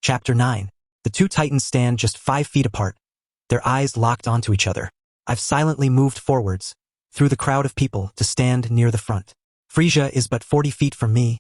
Chapter 9. The two titans stand just 5 feet apart, their eyes locked onto each other. I've silently moved forwards, through the crowd of people, to stand near the front. Frisia is but 40 feet from me,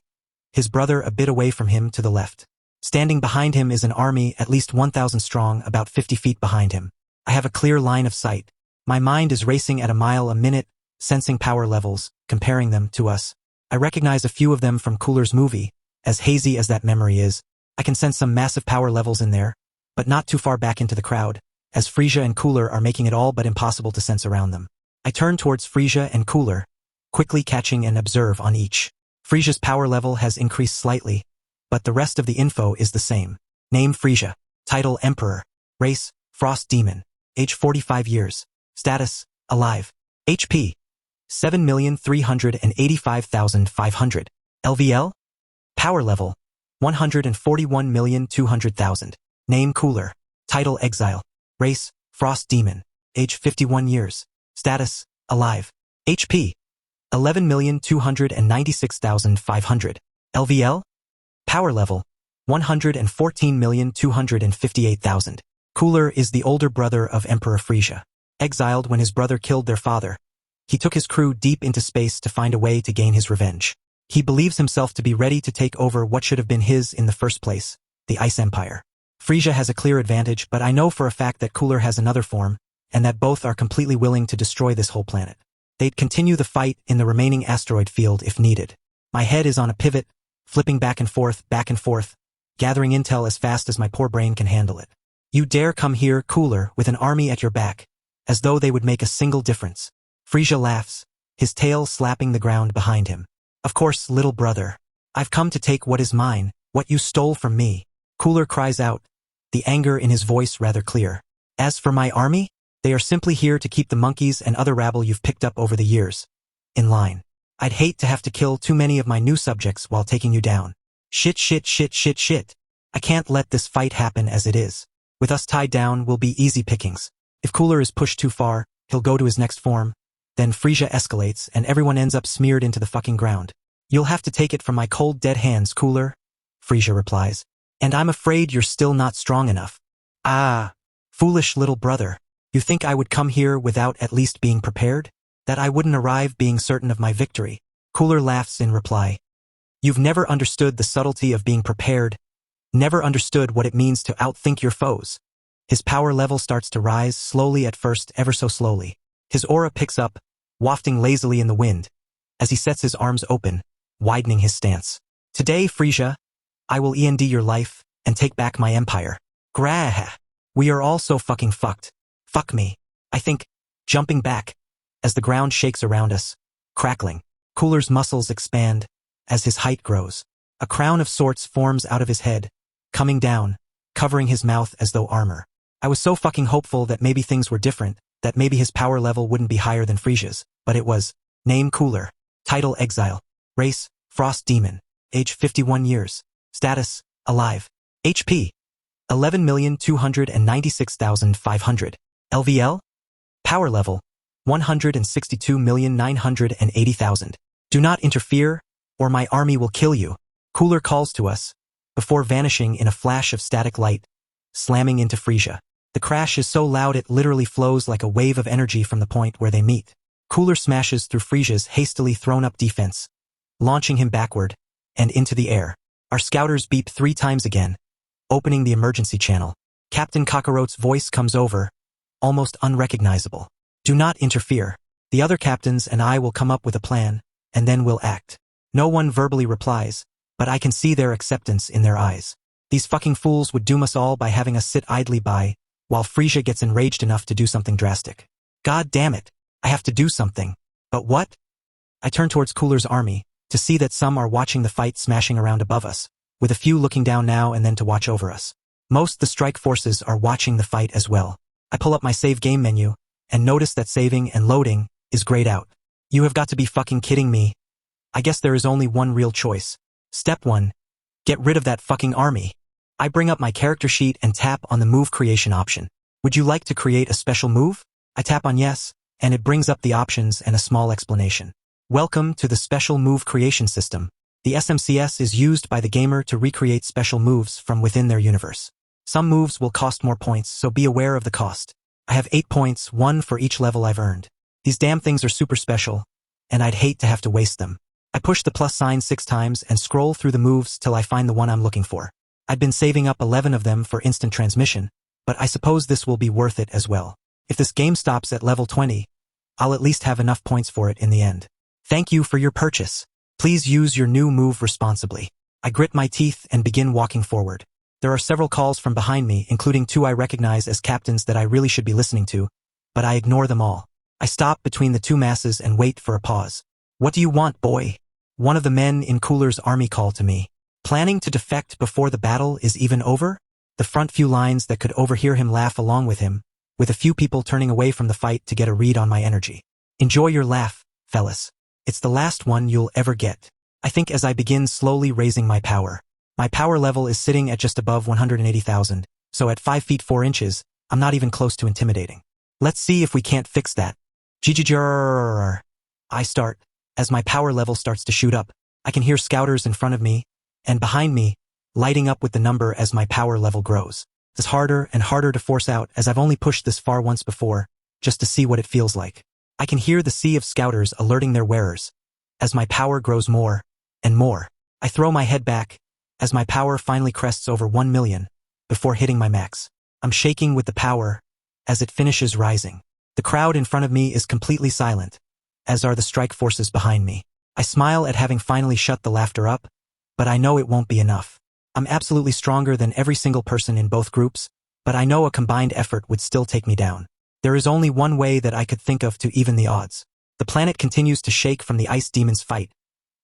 his brother a bit away from him to the left. Standing behind him is an army at least 1,000 strong, about 50 feet behind him. I have a clear line of sight. My mind is racing at a mile a minute, sensing power levels, comparing them to us. I recognize a few of them from Cooler's movie. As hazy as that memory is, I can sense some massive power levels in there, but not too far back into the crowd, as Frisia and Cooler are making it all but impossible to sense around them. I turn towards Frisia and Cooler, quickly catching an observe on each. Frisia's power level has increased slightly, but the rest of the info is the same. Name Frisia. Title Emperor. Race Frost Demon. Age 45 years. Status alive. HP 7,385,500. LVL. Power level 141,200,000. Name Cooler. Title Exile. Race Frost Demon. Age 51 years. Status alive. HP 11,296,500. LVL. Power level 114,258,000. Cooler is the older brother of Emperor Frisia. Exiled when his brother killed their father, he took his crew deep into space to find a way to gain his revenge. He believes himself to be ready to take over what should have been his in the first place, the Ice Empire. Frisia has a clear advantage, but I know for a fact that Cooler has another form, and that both are completely willing to destroy this whole planet. They'd continue the fight in the remaining asteroid field if needed. My head is on a pivot, flipping back and forth, gathering intel as fast as my poor brain can handle it. You dare come here, Cooler, with an army at your back, as though they would make a single difference. Frisia laughs, his tail slapping the ground behind him. Of course, little brother. I've come to take what is mine, what you stole from me. Cooler cries out, the anger in his voice rather clear. As for my army, they are simply here to keep the monkeys and other rabble you've picked up over the years in line. I'd hate to have to kill too many of my new subjects while taking you down. Shit. I can't let this fight happen as it is. With us tied down will be easy pickings. If Cooler is pushed too far, he'll go to his next form. Then Frisia escalates and everyone ends up smeared into the fucking ground. You'll have to take it from my cold dead hands, Cooler, Frisia replies. And I'm afraid you're still not strong enough. Ah, foolish little brother. You think I would come here without at least being prepared? That I wouldn't arrive being certain of my victory? Cooler laughs in reply. You've never understood the subtlety of being prepared, never understood what it means to outthink your foes. His power level starts to rise, slowly at first, ever so slowly. His aura picks up, wafting lazily in the wind, as he sets his arms open, widening his stance. Today, Frisia, I will end your life and take back my empire. Grah! We are all so fucking fucked. Fuck me. I think, jumping back, as the ground shakes around us, crackling. Cooler's muscles expand, as his height grows. A crown of sorts forms out of his head, coming down, covering his mouth as though armor. I was so fucking hopeful that maybe things were different, that maybe his power level wouldn't be higher than Frisia's, but it was. Name Cooler. Title Exile. Race Frost Demon. Age 51 years. Status alive. HP 11,296,500. LVL. Power level 162,980,000. Do not interfere, or my army will kill you. Cooler calls to us, before vanishing in a flash of static light, slamming into Frisia. The crash is so loud it literally flows like a wave of energy from the point where they meet. Cooler smashes through Frisia's hastily thrown-up defense, launching him backward and into the air. Our scouters beep 3 times again, opening the emergency channel. Captain Kakarote's voice comes over, almost unrecognizable. Do not interfere. The other captains and I will come up with a plan, and then we'll act. No one verbally replies, but I can see their acceptance in their eyes. These fucking fools would doom us all by having us sit idly by, while Frisia gets enraged enough to do something drastic. God damn it, I have to do something. But what? I turn towards Cooler's army, to see that some are watching the fight smashing around above us, with a few looking down now and then to watch over us. Most the strike forces are watching the fight as well. I pull up my save game menu, and notice that saving and loading is grayed out. You have got to be fucking kidding me. I guess there is only one real choice. Step 1. Get rid of that fucking army. I bring up my character sheet and tap on the move creation option. Would you like to create a special move? I tap on yes, and it brings up the options and a small explanation. Welcome to the special move creation system. The SMCS is used by the gamer to recreate special moves from within their universe. Some moves will cost more points, so be aware of the cost. I have 8 points, 1 for each level I've earned. These damn things are super special, and I'd hate to have to waste them. I push the plus sign 6 times and scroll through the moves till I find the one I'm looking for. I'd been saving up 11 of them for instant transmission, but I suppose this will be worth it as well. If this game stops at level 20, I'll at least have enough points for it in the end. Thank you for your purchase. Please use your new move responsibly. I grit my teeth and begin walking forward. There are several calls from behind me, including 2 I recognize as captains that I really should be listening to, but I ignore them all. I stop between the 2 masses and wait for a pause. What do you want, boy? One of the men in Cooler's army called to me. Planning to defect before the battle is even over? The front few lines that could overhear him laugh along with him, with a few people turning away from the fight to get a read on my energy. Enjoy your laugh, fellas. It's the last one you'll ever get. I think as I begin slowly raising my power. My power level is sitting at just above 180,000, so at 5 feet 4 inches, I'm not even close to intimidating. Let's see if we can't fix that. GGGRRRR. I start. As my power level starts to shoot up, I can hear scouters in front of me, and behind me, lighting up with the number as my power level grows. It's harder and harder to force out as I've only pushed this far once before, just to see what it feels like. I can hear the sea of scouters alerting their wearers. As my power grows more and more, I throw my head back as my power finally crests over 1 million before hitting my max. I'm shaking with the power as it finishes rising. The crowd in front of me is completely silent, as are the strike forces behind me. I smile at having finally shut the laughter up, but I know it won't be enough. I'm absolutely stronger than every single person in both groups, but I know a combined effort would still take me down. There is only one way that I could think of to even the odds. The planet continues to shake from the ice demons' fight,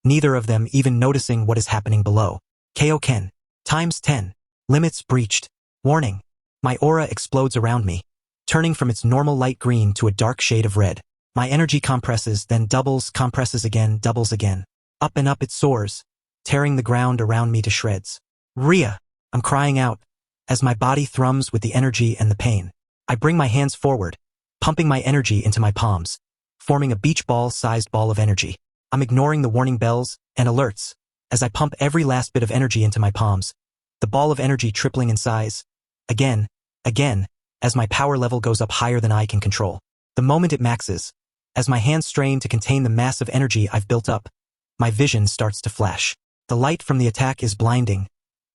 neither of them even noticing what is happening below. Kaioken. Times 10. Limits breached. Warning. My aura explodes around me, turning from its normal light green to a dark shade of red. My energy compresses, then doubles, compresses again, doubles again. Up and up it soars, tearing the ground around me to shreds. Rhea! I'm crying out, as my body thrums with the energy and the pain. I bring my hands forward, pumping my energy into my palms, forming a beach ball-sized ball of energy. I'm ignoring the warning bells and alerts, as I pump every last bit of energy into my palms, the ball of energy tripling in size. Again, as my power level goes up higher than I can control. The moment it maxes, as my hands strain to contain the massive energy I've built up, my vision starts to flash. The light from the attack is blinding,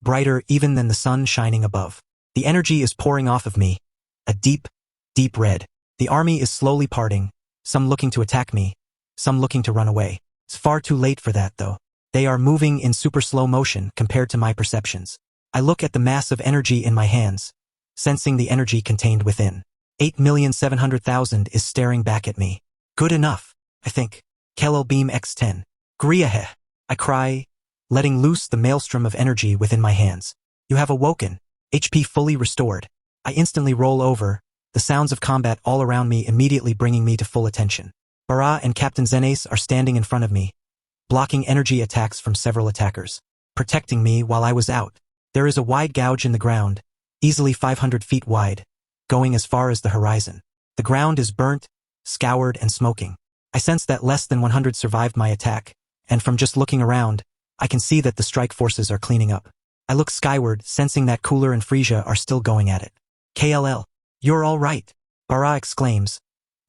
brighter even than the sun shining above. The energy is pouring off of me, a deep, deep red. The army is slowly parting, some looking to attack me, some looking to run away. It's far too late for that, though. They are moving in super slow motion compared to my perceptions. I look at the mass of energy in my hands, sensing the energy contained within. 8,700,000 is staring back at me. Good enough, I think. Kelel Beam X10. Griahe. I cry, letting loose the maelstrom of energy within my hands. You have awoken. HP fully restored. I instantly roll over, the sounds of combat all around me immediately bringing me to full attention. Bara and Captain Xenace are standing in front of me, blocking energy attacks from several attackers, protecting me while I was out. There is a wide gouge in the ground, easily 500 feet wide, going as far as the horizon. The ground is burnt, scoured, and smoking. I sense that less than 100 survived my attack, and from just looking around, I can see that the strike forces are cleaning up. I look skyward, sensing that Cooler and Frisia are still going at it. KLL. You're all right, Bara exclaims,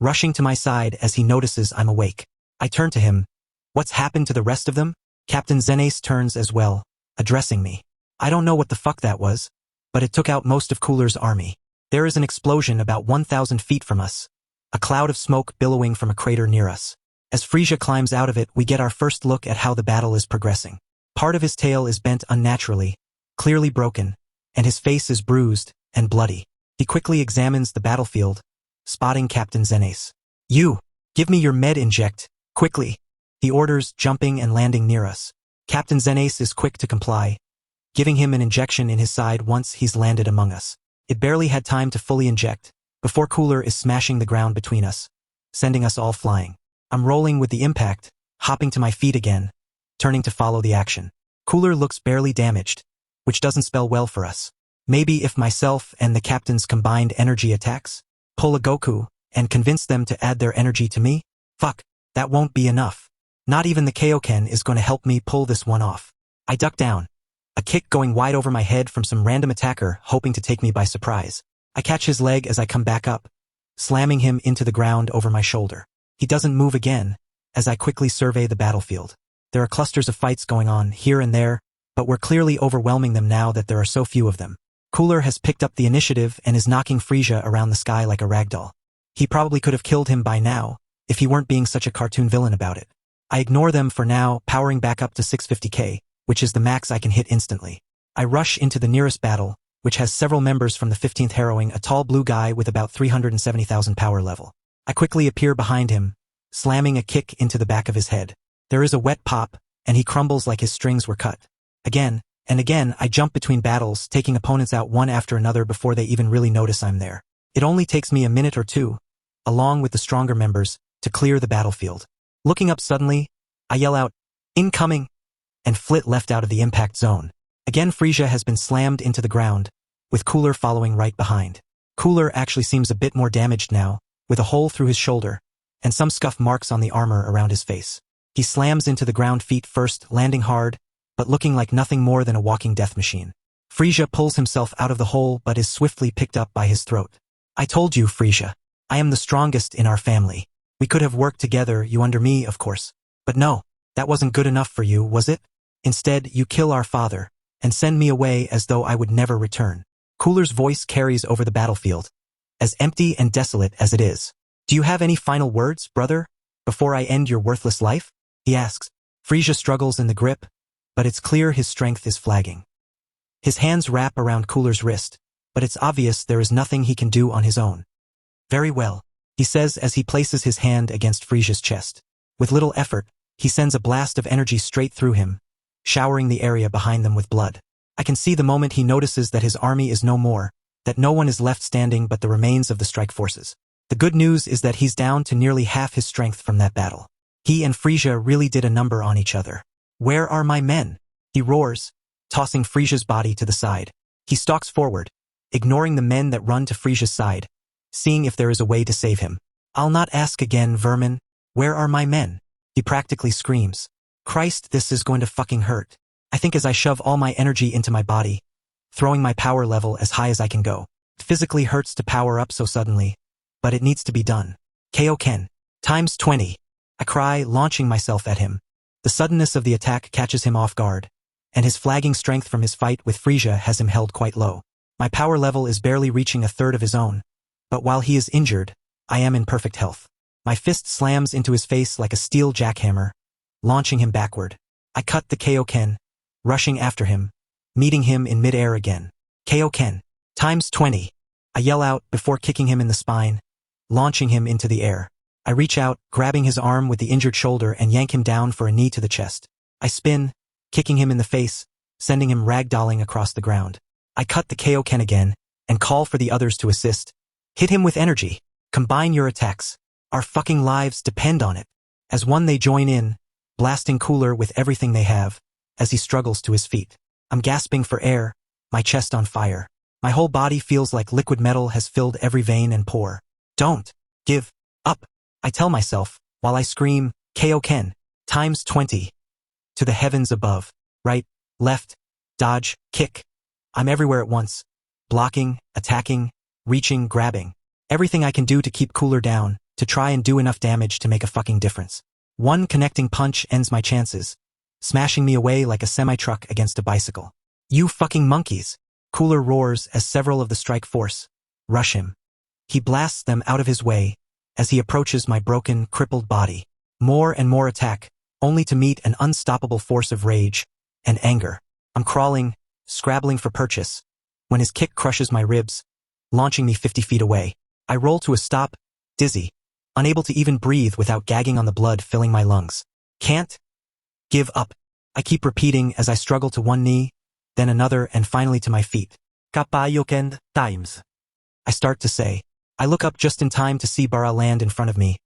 rushing to my side as he notices I'm awake. I turn to him. What's happened to the rest of them? Captain Xenace turns as well, addressing me. I don't know what the fuck that was, but it took out most of Cooler's army. There is an explosion about 1,000 feet from us, a cloud of smoke billowing from a crater near us. As Frisia climbs out of it, we get our first look at how the battle is progressing. Part of his tail is bent unnaturally, clearly broken, and his face is bruised and bloody. He quickly examines the battlefield, spotting Captain Xenace. You, give me your med inject, quickly. He orders, jumping and landing near us. Captain Xenace is quick to comply, giving him an injection in his side once he's landed among us. It barely had time to fully inject, before Cooler is smashing the ground between us, sending us all flying. I'm rolling with the impact, hopping to my feet again, turning to follow the action. Cooler looks barely damaged, which doesn't spell well for us. Maybe if myself and the captain's combined energy attacks, pull a Goku, and convince them to add their energy to me? Fuck, that won't be enough. Not even the Kaioken is going to help me pull this one off. I duck down, a kick going wide over my head from some random attacker hoping to take me by surprise. I catch his leg as I come back up, slamming him into the ground over my shoulder. He doesn't move again, as I quickly survey the battlefield. There are clusters of fights going on here and there, but we're clearly overwhelming them now that there are so few of them. Cooler has picked up the initiative and is knocking Frisia around the sky like a ragdoll. He probably could have killed him by now, if he weren't being such a cartoon villain about it. I ignore them for now, powering back up to 650k, which is the max I can hit instantly. I rush into the nearest battle, which has several members from the 15th harrowing, a tall blue guy with about 370,000 power level. I quickly appear behind him, slamming a kick into the back of his head. There is a wet pop, and he crumbles like his strings were cut. Again and again, I jump between battles, taking opponents out one after another before they even really notice I'm there. It only takes me a minute or two, along with the stronger members, to clear the battlefield. Looking up suddenly, I yell out, "Incoming!" and flit left out of the impact zone. Again, Frisia has been slammed into the ground, with Cooler following right behind. Cooler actually seems a bit more damaged now, with a hole through his shoulder, and some scuff marks on the armor around his face. He slams into the ground feet first, landing hard, but looking like nothing more than a walking death machine. Frisia pulls himself out of the hole but is swiftly picked up by his throat. "I told you, Frisia. I am the strongest in our family. We could have worked together, you under me, of course. But no, that wasn't good enough for you, was it? Instead, you kill our father, and send me away as though I would never return." Cooler's voice carries over the battlefield, as empty and desolate as it is. "Do you have any final words, brother, before I end your worthless life?" he asks. Frisia struggles in the grip, but it's clear his strength is flagging. His hands wrap around Cooler's wrist, but it's obvious there is nothing he can do on his own. "Very well," he says as he places his hand against Frisia's chest. With little effort, he sends a blast of energy straight through him, showering the area behind them with blood. I can see the moment he notices that his army is no more, that no one is left standing but the remains of the strike forces. The good news is that he's down to nearly half his strength from that battle. He and Frisia really did a number on each other. "Where are my men?" he roars, tossing Frisia's body to the side. He stalks forward, ignoring the men that run to Frisia's side, seeing if there is a way to save him. "I'll not ask again, vermin. Where are my men?" he practically screams. Christ, this is going to fucking hurt. I think as I shove all my energy into my body, throwing my power level as high as I can go. It physically hurts to power up so suddenly, but it needs to be done. Kaioken, times 20. I cry, launching myself at him. The suddenness of the attack catches him off guard, and his flagging strength from his fight with Frisia has him held quite low. My power level is barely reaching a third of his own, but while he is injured, I am in perfect health. My fist slams into his face like a steel jackhammer, launching him backward. I cut the Kaioken, rushing after him, meeting him in midair again. Kaioken, times 20. I yell out before kicking him in the spine, launching him into the air. I reach out, grabbing his arm with the injured shoulder and yank him down for a knee to the chest. I spin, kicking him in the face, sending him ragdolling across the ground. I cut the Kaioken again, and call for the others to assist. Hit him with energy. Combine your attacks. Our fucking lives depend on it. As one they join in, blasting Cooler with everything they have, as he struggles to his feet. I'm gasping for air, my chest on fire. My whole body feels like liquid metal has filled every vein and pore. Don't give up, I tell myself, while I scream, Kaioken, times 20. To the heavens above. Right, left, dodge, kick. I'm everywhere at once. Blocking, attacking, reaching, grabbing. Everything I can do to keep Cooler down, to try and do enough damage to make a fucking difference. One connecting punch ends my chances, smashing me away like a semi-truck against a bicycle. You fucking monkeys! Cooler roars as several of the strike force rush him. He blasts them out of his way as he approaches my broken, crippled body. More and more attack, only to meet an unstoppable force of rage and anger. I'm crawling, scrabbling for purchase, when his kick crushes my ribs, launching me 50 feet away. I roll to a stop, dizzy, unable to even breathe without gagging on the blood filling my lungs. Can't give up, I keep repeating as I struggle to one knee, then another, and finally to my feet. Kaioken times. I start to say. I look up just in time to see Bara land in front of me,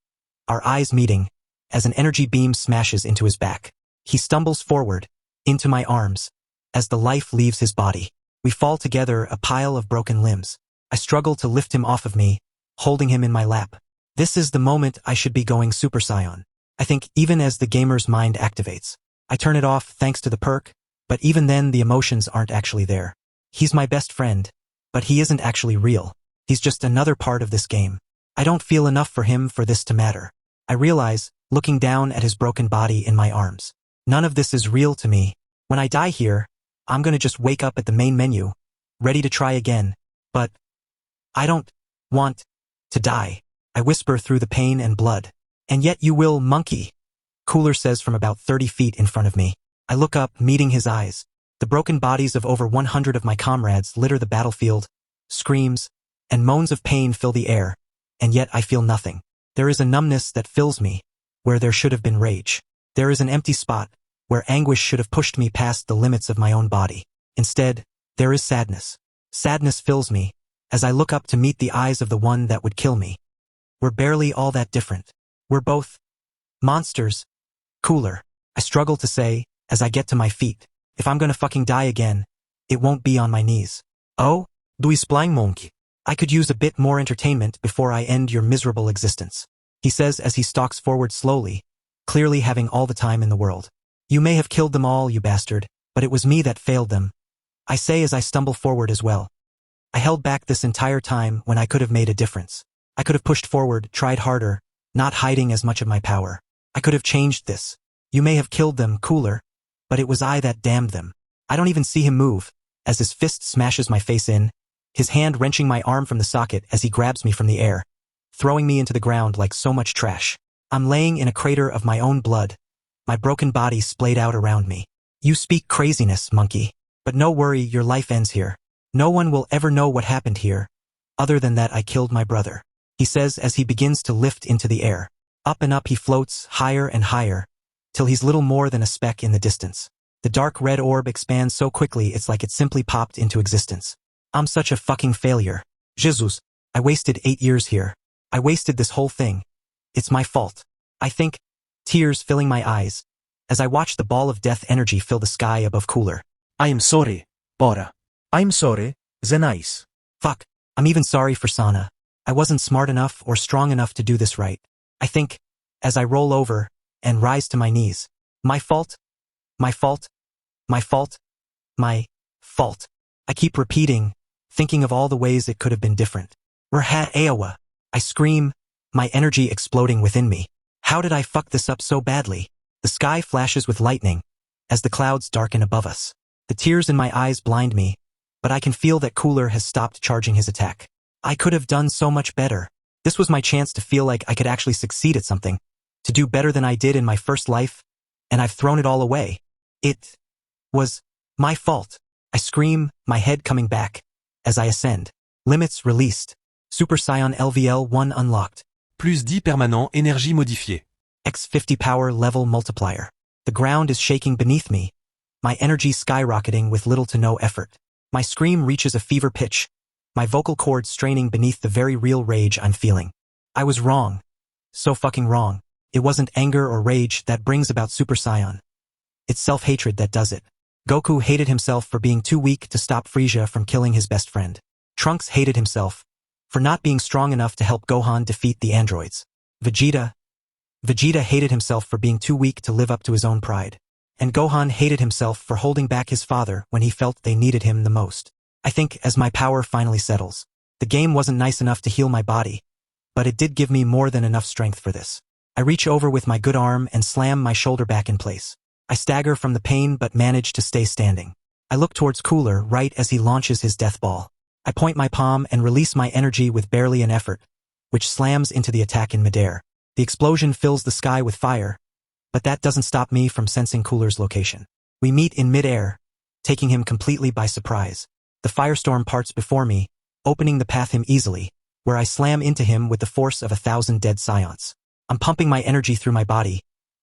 our eyes meeting, as an energy beam smashes into his back. He stumbles forward, into my arms, as the life leaves his body. We fall together, a pile of broken limbs. I struggle to lift him off of me, holding him in my lap. This is the moment I should be going Super Saiyan. I think even as the gamer's mind activates. I turn it off thanks to the perk, but even then the emotions aren't actually there. He's my best friend, but he isn't actually real. He's just another part of this game. I don't feel enough for him for this to matter. I realize, looking down at his broken body in my arms. None of this is real to me. When I die here, I'm gonna just wake up at the main menu, ready to try again. But I don't want to die. I whisper through the pain and blood. And yet you will, monkey, Cooler says from about 30 feet in front of me. I look up, meeting his eyes. The broken bodies of over 100 of my comrades litter the battlefield. Screams and moans of pain fill the air, and yet I feel nothing. There is a numbness that fills me, where there should have been rage. There is an empty spot, where anguish should have pushed me past the limits of my own body. Instead, there is sadness. Sadness fills me, as I look up to meet the eyes of the one that would kill me. We're barely all that different. We're both monsters. Cooler, I struggle to say, as I get to my feet. If I'm gonna fucking die again, it won't be on my knees. Oh, do explain, monkey. I could use a bit more entertainment before I end your miserable existence, he says as he stalks forward slowly, clearly having all the time in the world. You may have killed them all, you bastard, but it was me that failed them, I say as I stumble forward as well. I held back this entire time when I could have made a difference. I could have pushed forward, tried harder, not hiding as much of my power. I could have changed this. You may have killed them, Cooler, but it was I that damned them. I don't even see him move, as his fist smashes my face in, his hand wrenching my arm from the socket as he grabs me from the air, throwing me into the ground like so much trash. I'm laying in a crater of my own blood, my broken body splayed out around me. You speak craziness, monkey. But no worry, your life ends here. No one will ever know what happened here, other than that I killed my brother, he says as he begins to lift into the air. Up and up he floats, higher and higher, till he's little more than a speck in the distance. The dark red orb expands so quickly it's like it simply popped into existence. I'm such a fucking failure. Jesus, I wasted 8 years here. I wasted this whole thing. It's my fault. I think, tears filling my eyes, as I watch the ball of death energy fill the sky above Cooler. I am sorry, Bora. I'm sorry, Zenais. Fuck, I'm even sorry for Sana. I wasn't smart enough or strong enough to do this right. I think, as I roll over and rise to my knees. My fault? My fault? My fault? My fault. I keep repeating, thinking of all the ways it could have been different. Rahat Aowa. I scream, my energy exploding within me. How did I fuck this up so badly? The sky flashes with lightning, as the clouds darken above us. The tears in my eyes blind me, but I can feel that Cooler has stopped charging his attack. I could have done so much better. This was my chance to feel like I could actually succeed at something, to do better than I did in my first life, and I've thrown it all away. It was my fault. I scream, my head coming back, as I ascend. Limits released. Super Saiyan LVL-1 unlocked. Plus 10 permanent, énergie modifiée. X50 power level multiplier. The ground is shaking beneath me, my energy skyrocketing with little to no effort. My scream reaches a fever pitch, my vocal cords straining beneath the very real rage I'm feeling. I was wrong. So fucking wrong. It wasn't anger or rage that brings about Super Saiyan. It's self-hatred that does it. Goku hated himself for being too weak to stop Frieza from killing his best friend. Trunks hated himself for not being strong enough to help Gohan defeat the androids. Vegeta hated himself for being too weak to live up to his own pride. And Gohan hated himself for holding back his father when he felt they needed him the most. I think as my power finally settles, the game wasn't nice enough to heal my body, but it did give me more than enough strength for this. I reach over with my good arm and slam my shoulder back in place. I stagger from the pain but manage to stay standing. I look towards Cooler right as he launches his death ball. I point my palm and release my energy with barely an effort, which slams into the attack in midair. The explosion fills the sky with fire, but that doesn't stop me from sensing Cooler's location. We meet in midair, taking him completely by surprise. The firestorm parts before me, opening the path him easily, where I slam into him with the force of 1,000 dead Scions. I'm pumping my energy through my body,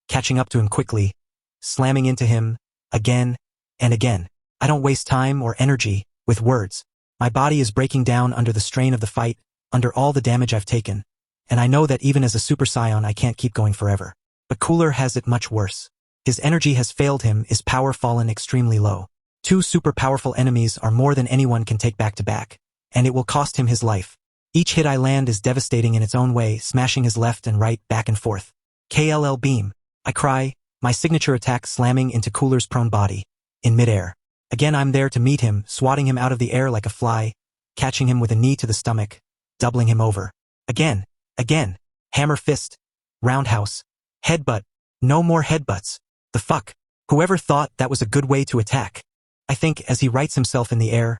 catching up to him quickly, slamming into him, again and again. I don't waste time or energy with words. My body is breaking down under the strain of the fight, under all the damage I've taken, and I know that even as a Super Saiyan I can't keep going forever. But Cooler has it much worse. His energy has failed him, his power fallen extremely low. 2 super powerful enemies are more than anyone can take back to back, and it will cost him his life. Each hit I land is devastating in its own way, smashing his left and right back and forth. KLL beam. I cry, my signature attack slamming into Cooler's prone body, in midair. Again I'm there to meet him, swatting him out of the air like a fly, catching him with a knee to the stomach, doubling him over. Again, hammer fist, roundhouse, headbutt, no more headbutts. The fuck? Whoever thought that was a good way to attack? I think as he rights himself in the air,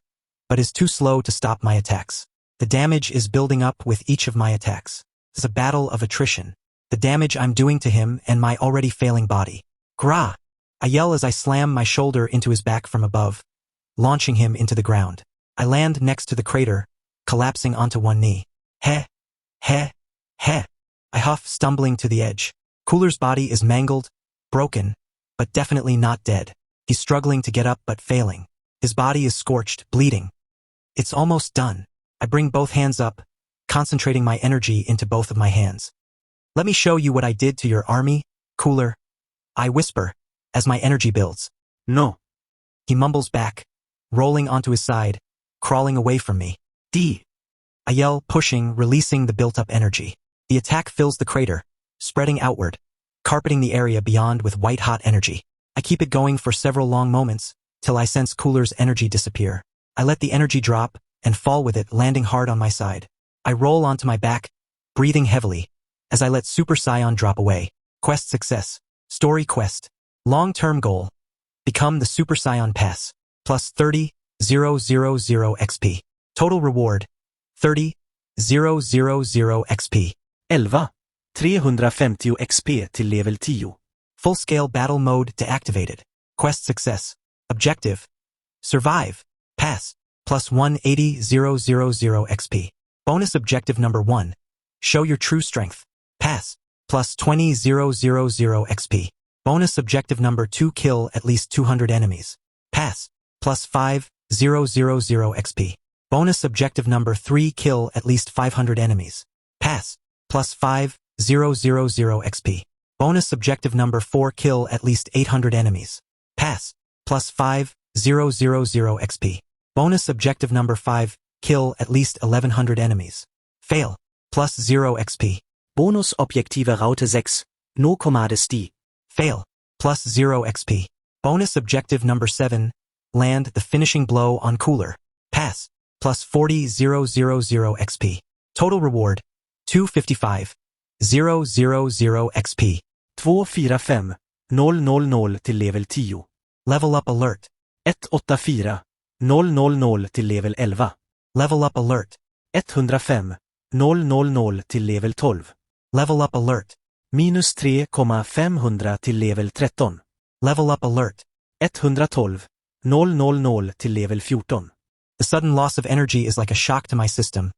but is too slow to stop my attacks. The damage is building up with each of my attacks. It's a battle of attrition. The damage I'm doing to him and my already failing body. Grah! I yell as I slam my shoulder into his back from above, launching him into the ground. I land next to the crater, collapsing onto one knee. Heh. I huff, stumbling to the edge. Cooler's body is mangled, broken, but definitely not dead. He's struggling to get up but failing. His body is scorched, bleeding. It's almost done. I bring both hands up, concentrating my energy into both of my hands. Let me show you what I did to your army, Cooler. I whisper, as my energy builds. No. He mumbles back, rolling onto his side, crawling away from me. D. I yell, pushing, releasing the built-up energy. The attack fills the crater, spreading outward, carpeting the area beyond with white-hot energy. I keep it going for several long moments, till I sense Cooler's energy disappear. I let the energy drop, and fall with it, landing hard on my side. I roll onto my back, breathing heavily, as I let Super Saiyan drop away. Quest success. Story quest. Long-term goal. Become the Super Saiyan Pass. Plus 30,000 XP. Total reward. 30,000 XP. 11. 350 XP till level 10. Full-scale battle mode deactivated. Quest success. Objective. Survive. Pass. Plus 180,000 XP. Bonus objective number 1. Show your true strength. Pass. Plus 20,000 XP. Bonus objective number 2. Kill at least 200 enemies. Pass. Plus 5,000 XP. Bonus objective number 3. Kill at least 500 enemies. Pass. Plus 5,000 XP. Bonus objective number 4. Kill at least 800 enemies. Pass. Plus 5,000 XP. Bonus objective number 5. Kill at least 1100 enemies. Fail. Plus 0 XP. Bonus Objektive Raute 6. No Commades die. Fail. Plus 0 XP. Bonus objective number 7. Land the finishing blow on Cooler. Pass. Plus 40,000 XP. Total reward. 255,000 XP. 245,000 till level 10. Level up alert. 184,000 till level 11. Level up alert. 105,000 till level 12. Level up alert. Minus 3,500 till level 13. Level up alert. 112,000 till level 14. The sudden loss of energy is like a shock to my system,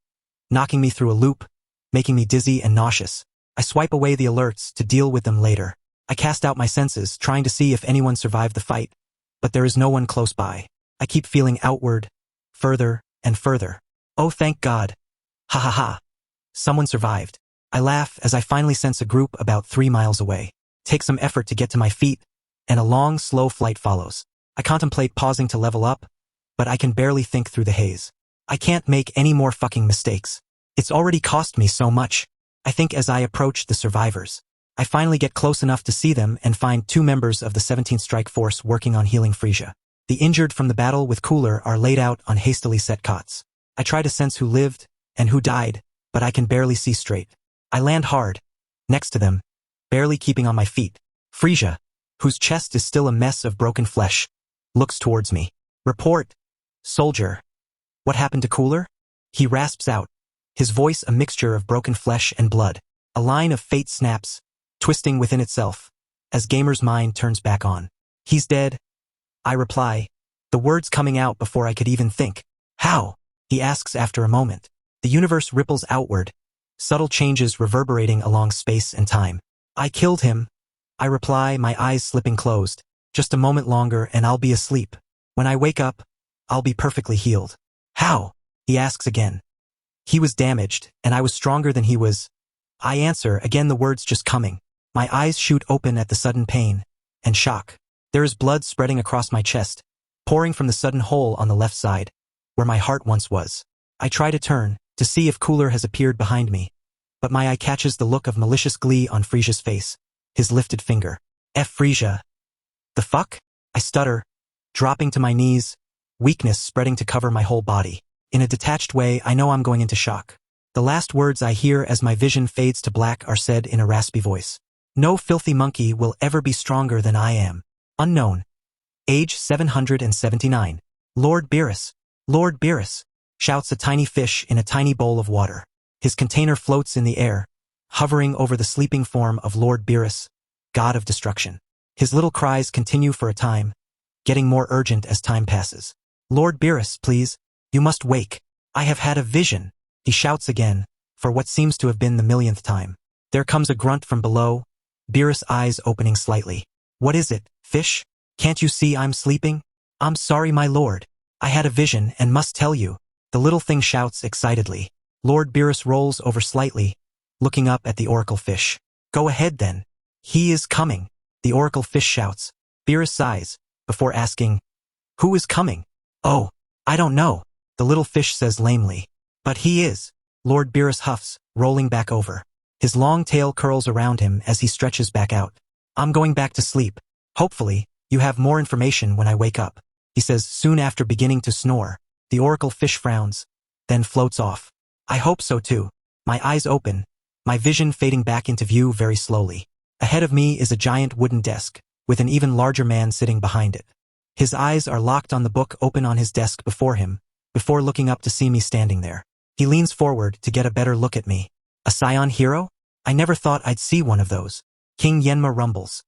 knocking me through a loop, making me dizzy and nauseous. I swipe away the alerts to deal with them later. I cast out my senses, trying to see if anyone survived the fight, but there is no one close by. I keep feeling outward, further and further. Oh, thank God. Ha ha ha. Someone survived. I laugh as I finally sense a group about 3 miles away. Take some effort to get to my feet, and a long, slow flight follows. I contemplate pausing to level up, but I can barely think through the haze. I can't make any more fucking mistakes. It's already cost me so much. I think as I approach the survivors. I finally get close enough to see them and find 2 members of the 17th Strike Force working on healing Frisia. The injured from the battle with Cooler are laid out on hastily set cots. I try to sense who lived and who died, but I can barely see straight. I land hard, next to them, barely keeping on my feet. Frisia, whose chest is still a mess of broken flesh, looks towards me. Report, soldier. What happened to Cooler? He rasps out, his voice a mixture of broken flesh and blood. A line of fate snaps, twisting within itself, as Gamer's mind turns back on. He's dead. I reply, the words coming out before I could even think. How? He asks after a moment. The universe ripples outward, subtle changes reverberating along space and time. I killed him. I reply, my eyes slipping closed. Just a moment longer and I'll be asleep. When I wake up, I'll be perfectly healed. How? He asks again. He was damaged, and I was stronger than he was. I answer, again the words just coming. My eyes shoot open at the sudden pain and shock. There is blood spreading across my chest, pouring from the sudden hole on the left side, where my heart once was. I try to turn, to see if Cooler has appeared behind me, but my eye catches the look of malicious glee on Frisia's face, his lifted finger. Frisia. The fuck? I stutter, dropping to my knees, weakness spreading to cover my whole body. In a detached way, I know I'm going into shock. The last words I hear as my vision fades to black are said in a raspy voice. No filthy monkey will ever be stronger than I am. Unknown. Age 779. Lord Beerus. Lord Beerus, shouts a tiny fish in a tiny bowl of water. His container floats in the air, hovering over the sleeping form of Lord Beerus, god of destruction. His little cries continue for a time, getting more urgent as time passes. Lord Beerus, please, you must wake. I have had a vision, he shouts again, for what seems to have been the millionth time. There comes a grunt from below, Beerus' eyes opening slightly. What is it, fish? Can't you see I'm sleeping? I'm sorry, my lord. I had a vision and must tell you. The little thing shouts excitedly. Lord Beerus rolls over slightly, looking up at the oracle fish. Go ahead then. He is coming, the oracle fish shouts. Beerus sighs, before asking, who is coming? Oh, I don't know, the little fish says lamely. But he is. Lord Beerus huffs, rolling back over. His long tail curls around him as he stretches back out. I'm going back to sleep. Hopefully, you have more information when I wake up, he says soon after beginning to snore. The oracle fish frowns, then floats off. I hope so too. My eyes open, my vision fading back into view very slowly. Ahead of me is a giant wooden desk, with an even larger man sitting behind it. His eyes are locked on the book open on his desk before him, before looking up to see me standing there. He leans forward to get a better look at me. A Scion hero? I never thought I'd see one of those. King Yenma rumbles.